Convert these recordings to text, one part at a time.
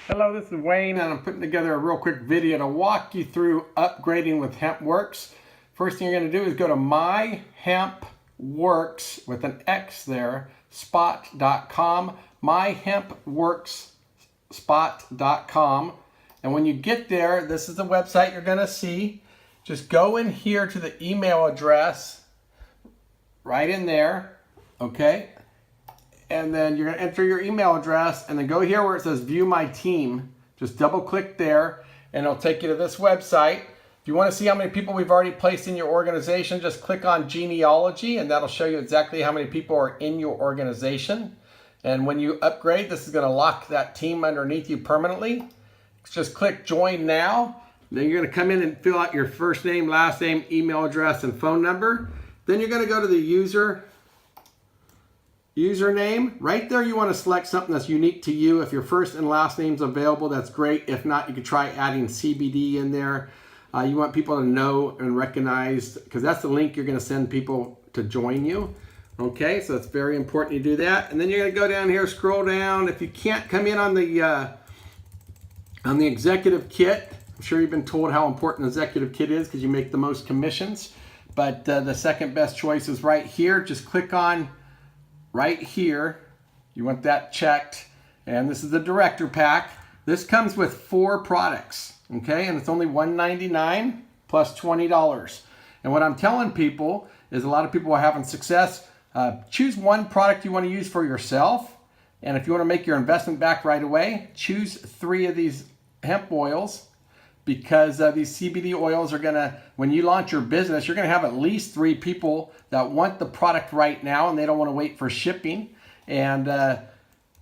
Hello, this is Wayne, and I'm putting together a real quick video to walk you through upgrading with Hemp Worx. First thing you're going to do is go to My Hemp Worx with an X there, spot.com, myhempworkspot.com. And when you get there, this is the website you're going to see. Just go in here to the email address right in there, okay? And then you're going to enter your email address and then go here where it says View My Team. Just double click there and it'll take you to this website. If you want to see how many people we've already placed in your organization, just click on genealogy and that'll show you exactly how many people are in your organization. And when you upgrade, this is going to lock that team underneath you permanently. Just click Join Now. Then you're going to come in and fill out your first name, last name, email address, and phone number. Then you're going to go to the username. Right there you want to select something that's unique to you. If your first and last name's available, that's great. If not, you could try adding CBD in there. You want people to know and recognize, because that's the link you're going to send people to join you. Okay, so it's very important you do that. And then you're going to go down here, scroll down. If you can't come in on the executive kit, I'm sure you've been told how important the executive kit is because you make the most commissions. But the second best choice is right here. Just click on right here. You want that checked. And this is the director pack. This comes with 4 products, okay? And it's only $199 plus $20. And what I'm telling people is a lot of people are having success. Choose one product you want to use for yourself. And if you want to make your investment back right away, choose 3 of these hemp oils, because these CBD oils are gonna, when you launch your business, you're gonna have at least 3 people that want the product right now and they don't wanna wait for shipping. And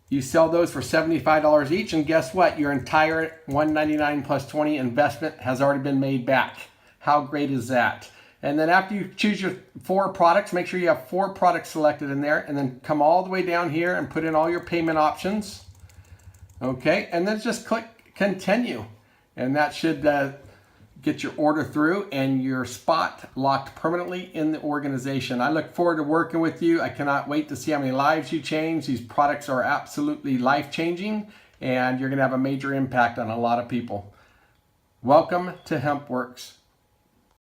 you sell those for $75 each, and guess what? Your entire $199 plus $20 investment has already been made back. How great is that? And then after you choose your 4 products, make sure you have 4 products selected in there, and then come all the way down here and put in all your payment options. Okay, and then just click Continue. And that should get your order through and your spot locked permanently in the organization. I look forward to working with you. I cannot wait to see how many lives you change. These products are absolutely life-changing, and you're going to have a major impact on a lot of people. Welcome to Hemp Worx.